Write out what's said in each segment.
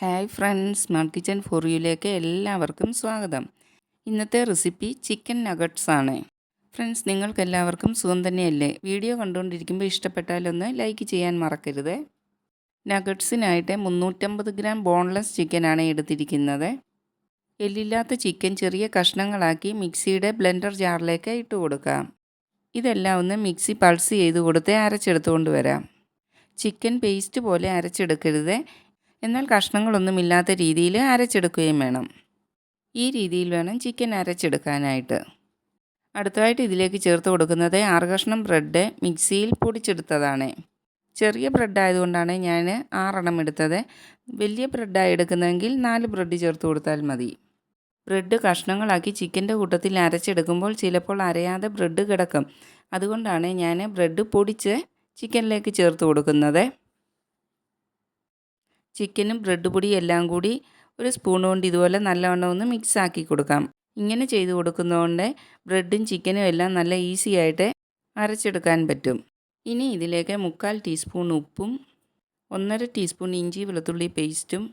Hi friends, smart kitchen for യുയിലേക്ക് എല്ലാവർക്കും സ്വാഗതം. ഇന്നത്തെ റെസിപ്പി ചിക്കൻ നഗറ്റ്സ് ആണ്. ഫ്രണ്ട്സ്, നിങ്ങൾക്കെല്ലാവർക്കും സുഖം തന്നെയല്ലേ? വീഡിയോ കണ്ടുകൊണ്ടിരിക്കുമ്പോൾ ഇഷ്ടപ്പെട്ടാലൊന്ന് ലൈക്ക് ചെയ്യാൻ മറക്കരുത്. നഗറ്റ്സിനായിട്ട് 350 ഗ്രാം ബോൺലെസ് ചിക്കനാണ് എടുത്തിരിക്കുന്നത്. എല്ലില്ലാത്ത ചിക്കൻ ചെറിയ കഷ്ണങ്ങളാക്കി മിക്സിയുടെ ബ്ലെൻഡർ ജാറിലേക്ക് ഇട്ട് കൊടുക്കാം. ഇതെല്ലാം ഒന്ന് മിക്സി പൾസ് ചെയ്ത് കൊടുത്ത് അരച്ചെടുത്തുകൊണ്ട് വരാം. ചിക്കൻ പേസ്റ്റ് പോലെ അരച്ചെടുക്കരുത്, എന്നാൽ കഷ്ണങ്ങളൊന്നുമില്ലാത്ത രീതിയിൽ അരച്ചെടുക്കുകയും വേണം. ഈ രീതിയിൽ വേണം ചിക്കൻ അരച്ചെടുക്കാനായിട്ട്. അടുത്തതായിട്ട് ഇതിലേക്ക് ചേർത്ത് കൊടുക്കുന്നത് 6 കഷ്ണം ബ്രെഡ് മിക്സിയിൽ പൊടിച്ചെടുത്തതാണ്. ചെറിയ ബ്രെഡ് ആയതുകൊണ്ടാണ് ഞാൻ 6 എണ്ണം എടുത്തത്. വലിയ ബ്രെഡായി എടുക്കുന്നതെങ്കിൽ 4 ബ്രെഡ് ചേർത്ത് കൊടുത്താൽ മതി. ബ്രെഡ് കഷ്ണങ്ങളാക്കി ചിക്കൻ്റെ കൂട്ടത്തിൽ അരച്ചെടുക്കുമ്പോൾ ചിലപ്പോൾ അരയാതെ ബ്രെഡ് കിടക്കും. അതുകൊണ്ടാണ് ഞാൻ ബ്രെഡ് പൊടിച്ച് ചിക്കനിലേക്ക് ചേർത്ത് കൊടുക്കുന്നത്. ചിക്കനും ബ്രെഡ് പൊടിയും എല്ലാം കൂടി ഒരു സ്പൂൺ കൊണ്ട് ഇതുപോലെ നല്ലവണ്ണം ഒന്ന് മിക്സ് ആക്കി കൊടുക്കാം. ഇങ്ങനെ ചെയ്ത് കൊടുക്കുന്നതുകൊണ്ട് ബ്രെഡും ചിക്കനും എല്ലാം നല്ല ഈസി ആയിട്ട് അരച്ചെടുക്കാൻ പറ്റും. ഇനി ഇതിലേക്ക് 3/4 ടീസ്പൂൺ ഉപ്പും 1/2 ടീസ്പൂൺ ഇഞ്ചി വെളുത്തുള്ളി പേസ്റ്റും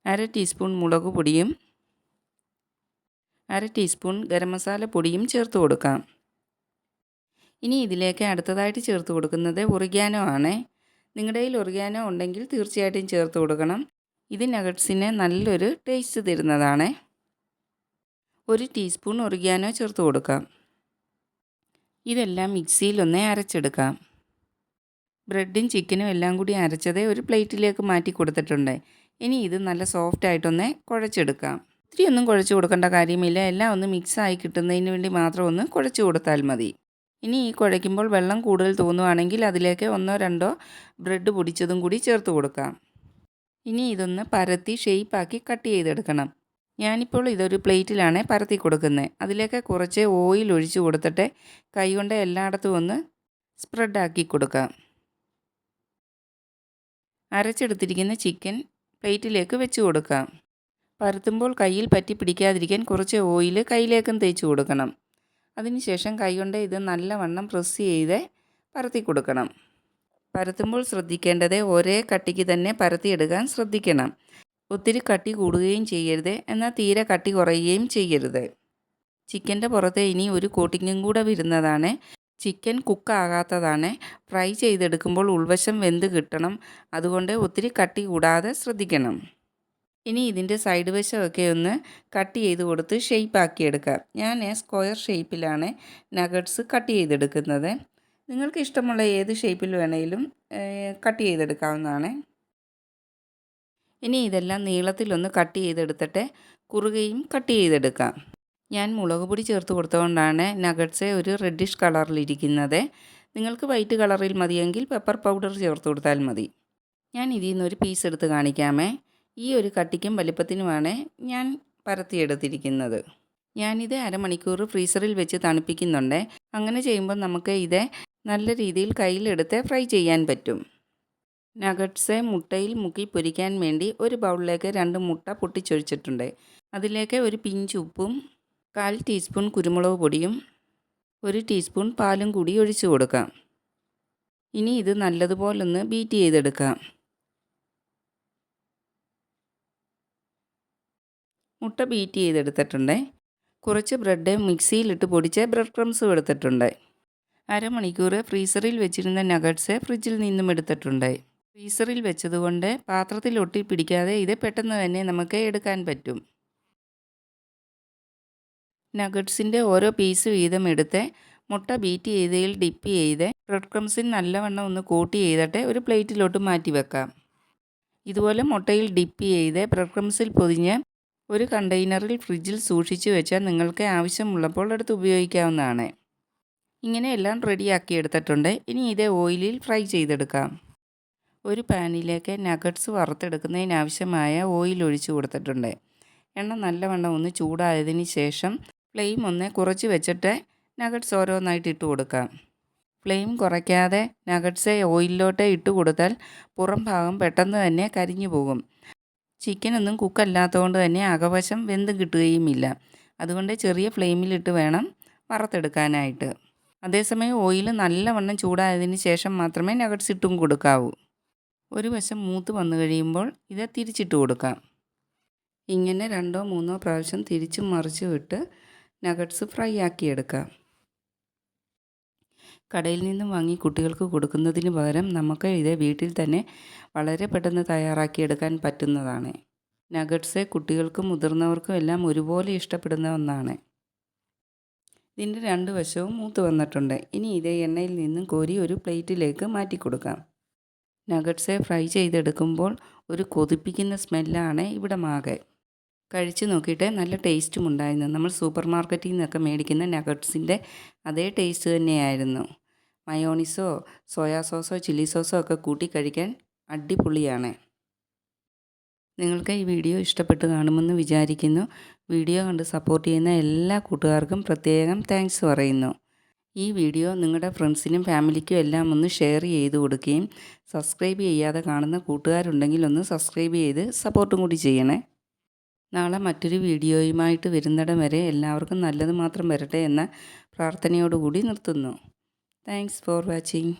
1/2 ടീസ്പൂൺ മുളക് പൊടിയും 1/2 ടീസ്പൂൺ ഗരം മസാല പൊടിയും ചേർത്ത് കൊടുക്കാം. ഇനി ഇതിലേക്ക് അടുത്തതായിട്ട് ചേർത്ത് കൊടുക്കുന്നത് ഒറിഗാനോ ആണ്. നിങ്ങളുടെ കയ്യിൽ ഒറിഗാനോ ഉണ്ടെങ്കിൽ തീർച്ചയായിട്ടും ചേർത്ത് കൊടുക്കണം. ഇത് നഗറ്റ്സിന് നല്ലൊരു ടേസ്റ്റ് തരുന്നതാണ്. 1 ടീസ്പൂൺ ഒറിഗാനോ ചേർത്ത് കൊടുക്കാം. ഇതെല്ലാം മിക്സിയിലൊന്ന് അരച്ചെടുക്കാം. ബ്രെഡും ചിക്കനും എല്ലാം കൂടി അരച്ചത് ഒരു പ്ലേറ്റിലേക്ക് മാറ്റി കൊടുത്തിട്ടുണ്ട്. ഇനി ഇത് നല്ല സോഫ്റ്റായിട്ടൊന്ന് കുഴച്ചെടുക്കാം. ഒത്തിരി ഒന്നും കുഴച്ച് കൊടുക്കേണ്ട കാര്യമില്ല. എല്ലാം ഒന്ന് മിക്സായി കിട്ടുന്നതിന് വേണ്ടി മാത്രം ഒന്ന് കുഴച്ച് കൊടുത്താൽ മതി. ഇനി ഈ കുഴയ്ക്കുമ്പോൾ വെള്ളം കൂടുതൽ തോന്നുവാണെങ്കിൽ അതിലേക്ക് 1-2 ബ്രെഡ് പൊടിച്ചതും കൂടി ചേർത്ത് കൊടുക്കാം. ഇനി ഇതൊന്ന് പരത്തി ഷേപ്പാക്കി കട്ട് ചെയ്തെടുക്കണം. ഞാനിപ്പോൾ ഇതൊരു പ്ലേറ്റിലാണ് പരത്തി കൊടുക്കുന്നത്. അതിലേക്ക് കുറച്ച് ഓയിൽ ഒഴിച്ച് കൊടുത്തിട്ട് കൈകൊണ്ട് എല്ലായിടത്തും ഒന്ന് സ്പ്രെഡാക്കി കൊടുക്കാം. അരച്ചെടുത്തിരിക്കുന്ന ചിക്കൻ പ്ലേറ്റിലേക്ക് വെച്ച് കൊടുക്കാം. പരത്തുമ്പോൾ കയ്യിൽ പറ്റി പിടിക്കാതിരിക്കാൻ കുറച്ച് ഓയിൽ കയ്യിലേക്കും തേച്ച് കൊടുക്കണം. അതിനുശേഷം കൈകൊണ്ട് ഇത് നല്ലവണ്ണം പ്രസ് ചെയ്ത് പരത്തി കൊടുക്കണം. പരത്തുമ്പോൾ ശ്രദ്ധിക്കേണ്ടത് ഒരേ കട്ടിക്ക് തന്നെ പരത്തിയെടുക്കാൻ ശ്രദ്ധിക്കണം. ഒത്തിരി കട്ടി കൂടുകയും ചെയ്യരുത്, എന്നാൽ തീരെ കട്ടി കുറയുകയും ചെയ്യരുത്. ചിക്കൻ്റെ പുറത്ത് ഇനി ഒരു കോട്ടിങ്ങും കൂടെ വരുന്നതാണ്. ചിക്കൻ കുക്കാകാത്തതാണ്. ഫ്രൈ ചെയ്തെടുക്കുമ്പോൾ ഉൾവശം വെന്ത് കിട്ടണം. അതുകൊണ്ട് ഒത്തിരി കട്ടി കൂടാതെ ശ്രദ്ധിക്കണം. ഇനി ഇതിൻ്റെ സൈഡ് വശമൊക്കെ ഒന്ന് കട്ട് ചെയ്ത് കൊടുത്ത് ഷേപ്പാക്കി എടുക്കാം. ഞാൻ സ്ക്വയർ ഷേപ്പിലാണ് നഗറ്റ്സ് കട്ട് ചെയ്തെടുക്കുന്നത്. നിങ്ങൾക്ക് ഇഷ്ടമുള്ള ഏത് ഷേപ്പിൽ വേണമെങ്കിലും കട്ട് ചെയ്തെടുക്കാവുന്നതാണ്. ഇനി ഇതെല്ലാം നീളത്തിലൊന്ന് കട്ട് ചെയ്തെടുത്തിട്ട് കുറുകയും കട്ട് ചെയ്തെടുക്കാം. ഞാൻ മുളക് പൊടി ചേർത്ത് കൊടുത്തുകൊണ്ടാണ് നഗറ്റ്സ് ഒരു റെഡിഷ് കളറിലിരിക്കുന്നത്. നിങ്ങൾക്ക് വൈറ്റ് കളറിൽ മതിയെങ്കിൽ പെപ്പർ പൗഡർ ചേർത്ത് കൊടുത്താൽ മതി. ഞാൻ ഇതിൽ നിന്നൊരു പീസ് എടുത്ത് കാണിക്കാമേ. ഈ ഒരു കട്ടിക്കും വലിപ്പത്തിനുമാണ് ഞാൻ പരത്തിയെടുത്തിരിക്കുന്നത്. ഞാനിത് അരമണിക്കൂർ ഫ്രീസറിൽ വെച്ച് തണുപ്പിക്കുന്നുണ്ട്. അങ്ങനെ ചെയ്യുമ്പോൾ നമുക്ക് ഇത് നല്ല രീതിയിൽ കയ്യിലെടുത്ത് ഫ്രൈ ചെയ്യാൻ പറ്റും. നഗറ്റ്സ് മുട്ടയിൽ മുക്കി പൊരിക്കാൻ വേണ്ടി ഒരു ബൗളിലേക്ക് 2 മുട്ട പൊട്ടിച്ചൊഴിച്ചിട്ടുണ്ട്. അതിലേക്ക് ഒരു പിഞ്ച് ഉപ്പും 1/4 ടീസ്പൂൺ കുരുമുളക് പൊടിയും 1 ടീസ്പൂൺ പാലും കൂടി ഒഴിച്ചു കൊടുക്കാം. ഇനി ഇത് നല്ലതുപോലൊന്ന് ബീറ്റ് ചെയ്തെടുക്കാം. മുട്ട ബീറ്റ് ചെയ്തെടുത്തിട്ടുണ്ട്. കുറച്ച് ബ്രെഡ് മിക്സിയിലിട്ട് പൊടിച്ച് ബ്രെഡ് ക്രംസും എടുത്തിട്ടുണ്ട്. അരമണിക്കൂർ ഫ്രീസറിൽ വെച്ചിരുന്ന നഗറ്റ്സ് ഫ്രിഡ്ജിൽ നിന്നും എടുത്തിട്ടുണ്ട്. ഫ്രീസറിൽ വെച്ചതുകൊണ്ട് പാത്രത്തിൽ ഒട്ടി പിടിക്കാതെ ഇത് പെട്ടെന്ന് തന്നെ നമുക്ക് എടുക്കാൻ പറ്റും. നഗറ്റ്സിൻ്റെ ഓരോ പീസ് വീതം എടുത്ത് മുട്ട ബീറ്റ് ചെയ്തതിൽ ഡിപ്പ് ചെയ്ത് ബ്രെഡ് ക്രംസിൽ നല്ലവണ്ണം ഒന്ന് കോട്ട് ചെയ്തിട്ട് ഒരു പ്ലേറ്റിലോട്ട് മാറ്റി വെക്കാം. ഇതുപോലെ മുട്ടയിൽ ഡിപ്പ് ചെയ്ത് ബ്രെഡ് ക്രംസിൽ പൊതിഞ്ഞ് ഒരു കണ്ടെയ്നറിൽ ഫ്രിഡ്ജിൽ സൂക്ഷിച്ചു വെച്ചാൽ നിങ്ങൾക്ക് ആവശ്യമുള്ളപ്പോൾ എടുത്ത് ഉപയോഗിക്കാവുന്നതാണ്. ഇങ്ങനെ എല്ലാം റെഡിയാക്കി എടുത്തിട്ടുണ്ട്. ഇനി ഇത് ഓയിലിൽ ഫ്രൈ ചെയ്തെടുക്കാം. ഒരു പാനിലേക്ക് നഗറ്റ്സ് വറുത്തെടുക്കുന്നതിനാവശ്യമായ ഓയിൽ ഒഴിച്ചു കൊടുത്തിട്ടുണ്ട്. എണ്ണ നല്ലവണ്ണം ഒന്ന് ചൂടായതിന് ശേഷം ഫ്ലെയിം ഒന്ന് കുറച്ച് വെച്ചിട്ട് നഗറ്റ്സ് ഓരോന്നായിട്ട് ഇട്ട് കൊടുക്കാം. ഫ്ലെയിം കുറയ്ക്കാതെ നഗറ്റ്സ് ഓയിലിലോട്ട് ഇട്ട് കൊടുത്താൽ പുറം ഭാഗം പെട്ടെന്ന് തന്നെ കരിഞ്ഞു പോകും. ചിക്കനൊന്നും കുക്കല്ലാത്തതുകൊണ്ട് തന്നെ അകവശം വെന്ത് കിട്ടുകയുമില്ല. അതുകൊണ്ട് ചെറിയ ഫ്ലെയിമിലിട്ട് വേണം വറുത്തെടുക്കാനായിട്ട്. അതേസമയം ഓയിൽ നല്ലവണ്ണം ചൂടായതിന് ശേഷം മാത്രമേ നഗറ്റ്സ് ഇട്ടും കൊടുക്കാവൂ. ഒരു വശം മൂത്ത് വന്നു കഴിയുമ്പോൾ ഇത് തിരിച്ചിട്ട് കൊടുക്കാം. ഇങ്ങനെ 2 or 3 പ്രാവശ്യം തിരിച്ചും മറിച്ചും ഇട്ട് നഗറ്റ്സ് ഫ്രൈ ആക്കിയെടുക്കാം. കടയിൽ നിന്നും വാങ്ങി കുട്ടികൾക്ക് കൊടുക്കുന്നതിന് പകരം നമുക്ക് ഇത് വീട്ടിൽ തന്നെ വളരെ പെട്ടെന്ന് തയ്യാറാക്കിയെടുക്കാൻ പറ്റുന്നതാണ്. നഗറ്റ്സ് കുട്ടികൾക്കും മുതിർന്നവർക്കും എല്ലാം ഒരുപോലെ ഇഷ്ടപ്പെടുന്ന ഒന്നാണ്. ഇതിൻ്റെ 2 വശവും മൂത്ത് വന്നിട്ടുണ്ട്. ഇനി ഇത് എണ്ണയിൽ നിന്നും കോരി ഒരു പ്ലേറ്റിലേക്ക് മാറ്റി കൊടുക്കാം. നഗറ്റ്സ് ഫ്രൈ ചെയ്തെടുക്കുമ്പോൾ ഒരു കൊതിപ്പിക്കുന്ന സ്മെല്ലാണ് ഇവിടെ മാകെ. കഴിച്ച് നോക്കിയിട്ട് നല്ല ടേസ്റ്റും ഉണ്ടായിരുന്നു. നമ്മൾ സൂപ്പർ മാർക്കറ്റിൽ നിന്നൊക്കെ മേടിക്കുന്ന നഗറ്റ്സിൻ്റെ അതേ ടേസ്റ്റ് തന്നെയായിരുന്നു. മയോണീസോ സോയാ സോസോ ചില്ലി സോസോ ഒക്കെ കൂട്ടി കഴിക്കാൻ അടിപൊളിയാണ്. നിങ്ങൾക്ക് ഈ വീഡിയോ ഇഷ്ടപ്പെട്ട് കാണുമെന്ന് വിചാരിക്കുന്നു. വീഡിയോ കണ്ട് സപ്പോർട്ട് ചെയ്യുന്ന എല്ലാ കൂട്ടുകാർക്കും പ്രത്യേകം താങ്ക്സ് പറയുന്നു. ഈ വീഡിയോ നിങ്ങളുടെ ഫ്രണ്ട്സിനും ഫാമിലിക്കും എല്ലാം ഒന്ന് ഷെയർ ചെയ്ത് കൊടുക്കുകയും സബ്സ്ക്രൈബ് ചെയ്യാതെ കാണുന്ന കൂട്ടുകാരുണ്ടെങ്കിൽ ഒന്ന് സബ്സ്ക്രൈബ് ചെയ്ത് സപ്പോർട്ടും കൂടി ചെയ്യണേ. നാളെ മറ്റൊരു വീഡിയോയുമായിട്ട് വരുന്നിടം വരെ എല്ലാവർക്കും നല്ലത് മാത്രം വരട്ടെ എന്ന പ്രാർത്ഥനയോടുകൂടി നിർത്തുന്നു. Thanks for watching.